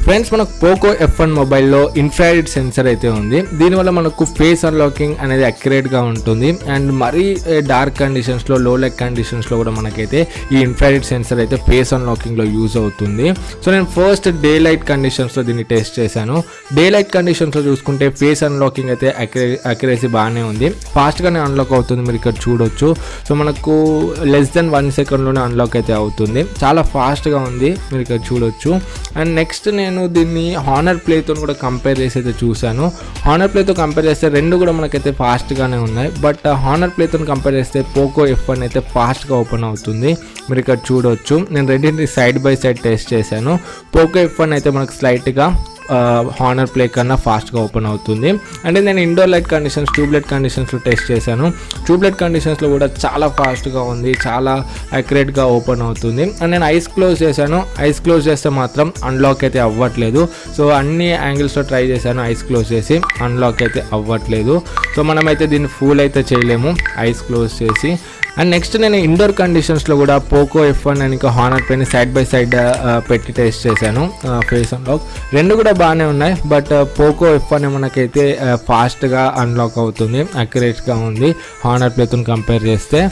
Friends మనకు Poco F1 మొబైల్లో infrared sensor అయితే ఉంది. దీనివల్ల మనకు ఫేస్ అన్లాకింగ్ అనేది అక్యురేట్గా ఉంటుంది అండ్ మరీ డార్క్ కండిషన్స్లో లో లైట్ కండిషన్స్లో కూడా మనకైతే ఈ ఇన్ఫ్రారెడ్ సెన్సర్ అయితే ఫేస్ అన్లాకింగ్లో యూజ్ అవుతుంది. సో నేను ఫస్ట్ డే లైట్ కండిషన్స్లో దీన్ని టెస్ట్ చేశాను. డే లైట్ కండిషన్స్లో చూసుకుంటే ఫేస్ అన్లాకింగ్ అయితే అక్యురసీ బాగానే ఉంది, ఫాస్ట్గానే అన్లాక్ అవుతుంది. మీరు ఇక్కడ చూడొచ్చు. సో మనకు లెస్ దెన్ 1 సెకండ్లోనే అన్లాక్ అయితే అవుతుంది, చాలా ఫాస్ట్గా ఉంది, మీరు ఇక్కడ చూడొచ్చు. అండ్ నెక్స్ట్ నేను దీన్ని హానర్ ప్లేతో కూడా కంపేర్ చేసి అయితే చూశాను. హానర్ ప్లేతో కంపేర్ చేస్తే రెండు కూడా మనకైతే ఫాస్ట్గానే ఉన్నాయి, బట్ హానర్ ప్లేతో కంపేర్ చేస్తే పోకో F1 అయితే ఫాస్ట్గా ఓపెన్ అవుతుంది. మీరు ఇక్కడ చూడొచ్చు. నేను రెండింటిని సైడ్ బై సైడ్ టెస్ట్ చేశాను. పోకో F1 అయితే మనకు స్లైట్గా హానర్ ప్లే కన్నా ఫాస్ట్గా ఓపెన్ అవుతుంది. అంటే నేను ఇండోర్ లైట్ కండిషన్స్, ట్యూబ్లైట్ కండిషన్స్లో టెస్ట్ చేశాను. ట్యూబ్లైట్ కండిషన్స్లో కూడా చాలా ఫాస్ట్గా ఉంది, చాలా అక్యురేట్గా ఓపెన్ అవుతుంది. అండ్ నేను ఐస్ క్లోజ్ చేశాను. ఐస్ క్లోజ్ చేస్తే మాత్రం అన్లాక్ అయితే అవ్వట్లేదు. సో అన్ని యాంగిల్స్లో ట్రై చేశాను, ఐస్ క్లోజ్ చేసి అన్లాక్ అయితే అవ్వట్లేదు. సో మనమైతే దీన్ని ఫుల్ అయితే చేయలేము ఐస్ క్లోజ్ చేసి. అండ్ నెక్స్ట్ నేను ఇండోర్ కండిషన్స్లో కూడా పోకో F1 అండ్ ఇంకా హానర్ ప్లేని సైడ్ బై సైడ్ పెట్టి టెస్ట్ చేశాను. ఫేస్ అన్లాక్ రెండు కూడా బాగానే ఉన్నాయి, బట్ పోకో F1 మనకైతే ఫాస్ట్గా అన్లాక్ అవుతుంది, అక్యురేట్గా ఉంది హానర్ ప్లేతో కంపేర్ చేస్తే.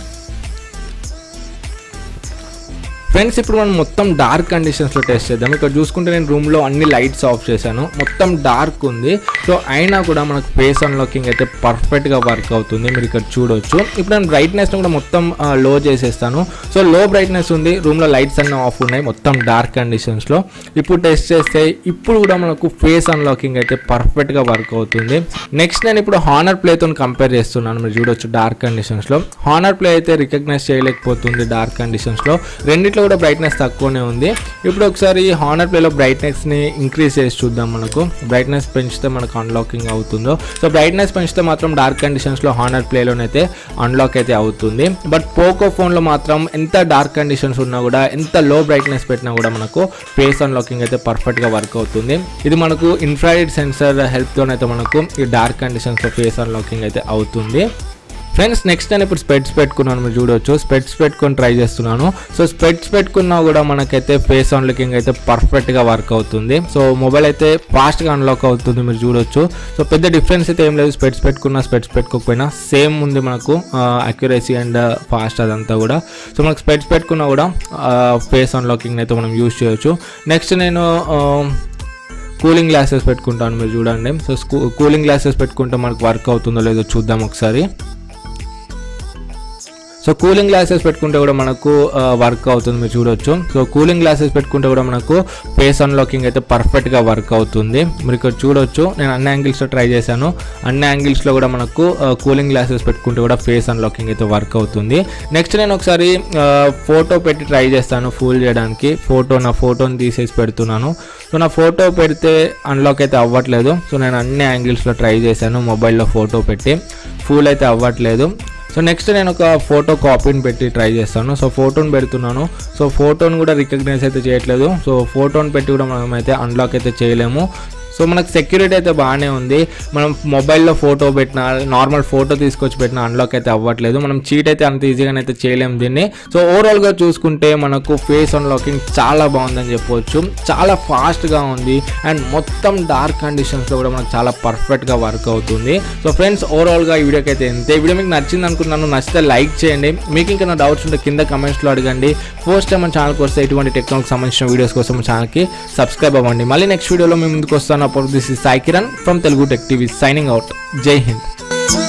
ఫ్రెండ్స్ ఇప్పుడు మనం మొత్తం డార్క్ కండిషన్స్లో టెస్ట్ చేద్దాం. ఇక్కడ చూసుకుంటే నేను రూమ్లో అన్ని లైట్స్ ఆఫ్ చేశాను, మొత్తం డార్క్ ఉంది. సో అయినా కూడా మనకు ఫేస్ అన్లాకింగ్ అయితే పర్ఫెక్ట్గా వర్క్ అవుతుంది, మీరు ఇక్కడ చూడొచ్చు. ఇప్పుడు నేను బ్రైట్నెస్ని కూడా మొత్తం లో చేసేస్తాను. సో లో బ్రైట్నెస్ ఉంది, రూమ్లో లైట్స్ అన్నీ ఆఫ్ ఉన్నాయి, మొత్తం డార్క్ కండిషన్స్లో. ఇప్పుడు టెస్ట్ చేస్తే ఇప్పుడు కూడా మనకు ఫేస్ అన్లాకింగ్ అయితే పర్ఫెక్ట్గా వర్క్ అవుతుంది. నెక్స్ట్ నేను ఇప్పుడు హానర్ ప్లేతో కంపేర్ చేస్తున్నాను, మీరు చూడొచ్చు. డార్క్ కండిషన్స్లో హానర్ ప్లే అయితే రికగ్నైజ్ చేయలేకపోతుంది డార్క్ కండిషన్స్లో, రెండిట్లో కూడా బ్రైట్నెస్ తక్కువనే ఉంది. ఇప్పుడు ఒకసారి హానర్ ప్లేలో బ్రైట్నెస్ని ఇంక్రీజ్ చేసి చూద్దాం. మనకు బ్రైట్నెస్ పెంచితే మనకు అన్లాకింగ్ అవుతుందో. సో బ్రైట్నెస్ పెంచితే మాత్రం డార్క్ కండిషన్స్లో హానర్ ప్లేలోనైతే అన్లాక్ అయితే అవుతుంది. బట్ పోకో ఫోన్లో మాత్రం ఎంత డార్క్ కండిషన్స్ ఉన్నా కూడా, ఎంత లో బ్రైట్నెస్ పెట్టినా కూడా మనకు ఫేస్ అన్లాకింగ్ అయితే పర్ఫెక్ట్గా వర్క్ అవుతుంది. ఇది మనకు ఇన్ఫ్రారెడ్ సెన్సర్ హెల్ప్తోనైతే మనకు ఈ డార్క్ కండిషన్స్లో ఫేస్ అన్లాకింగ్ అయితే అవుతుంది. ఫ్రెండ్స్ నెక్స్ట్ నేను ఇప్పుడు స్పెట్స్ పెట్టుకున్నాను, మీరు చూడవచ్చు. స్పెట్స్ పెట్టుకొని ట్రై చేస్తున్నాను. సో స్పెట్స్ పెట్టుకున్నా కూడా మనకైతే ఫేస్ అన్లాకింగ్ అయితే పర్ఫెక్ట్గా వర్క్ అవుతుంది. సో మొబైల్ అయితే ఫాస్ట్గా అన్లాక్ అవుతుంది, మీరు చూడొచ్చు. సో పెద్ద డిఫరెన్స్ అయితే ఏం లేదు, స్పెట్స్ పెట్టుకున్నా స్పెట్స్ పెట్టుకోకపోయినా సేమ్ ఉంది మనకు అక్యురసీ అండ్ ఫాస్ట్ అదంతా కూడా. సో మనకు స్పెట్స్ పెట్టుకున్నా కూడా ఫేస్ అన్లాకింగ్ అయితే మనం యూజ్ చేయొచ్చు. నెక్స్ట్ నేను కూలింగ్ గ్లాసెస్ పెట్టుకుంటాను, మీరు చూడండి. సో కూలింగ్ గ్లాసెస్ పెట్టుకుంటే మనకు వర్క్ అవుతుందో లేదో చూద్దాం ఒకసారి. సో కూలింగ్ గ్లాసెస్ పెట్టుకుంటే కూడా మనకు వర్క్ అవుతుంది, మీరు చూడొచ్చు. సో కూలింగ్ గ్లాసెస్ పెట్టుకుంటే కూడా మనకు ఫేస్ అన్లాకింగ్ అయితే పర్ఫెక్ట్గా వర్క్ అవుతుంది, మీరు ఇక్కడ చూడొచ్చు. నేను అన్ని యాంగిల్స్లో ట్రై చేశాను, అన్ని యాంగిల్స్లో కూడా మనకు కూలింగ్ గ్లాసెస్ పెట్టుకుంటే కూడా ఫేస్ అన్లాకింగ్ అయితే వర్క్ అవుతుంది. నెక్స్ట్ నేను ఒకసారి ఫోటో పెట్టి ట్రై చేస్తాను ఫుల్ చేయడానికి. నా ఫోటోని తీసేసి పెడుతున్నాను. సో నా ఫోటో పెడితే అన్లాక్ అయితే అవ్వట్లేదు. సో నేను అన్ని యాంగిల్స్లో ట్రై చేశాను, మొబైల్లో ఫోటో పెట్టి ఫుల్ అయితే అవ్వట్లేదు. సో నెక్స్ట్ నేను ఒక ఫోటో కాపీని పెట్టి ట్రై చేస్తాను. సో ఫోటోని పెడుతున్నాను. సో ఫోటోని కూడా రికగ్నైజ్ అయితే చేయట్లేదు. సో ఫోటోని పెట్టి కూడా మనం అయితే అన్లాక్ అయితే చేయలేము. సో మనకు సెక్యూరిటీ అయితే బాగానే ఉంది. మనం మొబైల్లో ఫోటో పెట్టినా, నార్మల్ ఫోటో తీసుకొచ్చి పెట్టినా అన్లాక్ అయితే అవ్వట్లేదు. మనం చీట్ అయితే అంత ఈజీగానైతే చేయలేము దీన్ని. సో ఓవరాల్గా చూసుకుంటే మనకు ఫేస్ అన్లాకింగ్ చాలా బాగుందని చెప్పవచ్చు, చాలా ఫాస్ట్గా ఉంది అండ్ మొత్తం డార్క్ కండిషన్స్లో కూడా మనకు చాలా పర్ఫెక్ట్గా వర్క్ అవుతుంది. సో ఫ్రెండ్స్ ఓవరాల్గా ఈ వీడియోకి అయితే ఇంతే. వీడియో మీకు నచ్చింది అనుకుంటున్నాను. నచ్చితే లైక్ చేయండి. మీకు ఇంకా డౌట్స్ ఉంటే కింద కమెంట్స్లో అడగండి. ఫస్ట్ టైం మన ఛానల్కి వస్తే ఇటువంటి టెక్నాలజీకి సంబంధించిన వీడియోస్ కోసం ఛానల్కి సబ్స్క్రైబ్ అవ్వండి. మళ్ళీ నెక్స్ట్ వీడియోలో మేము ముందుకు వస్తాను. This is Sai Kiran from Telugu Tech TV signing out. Jai Hind.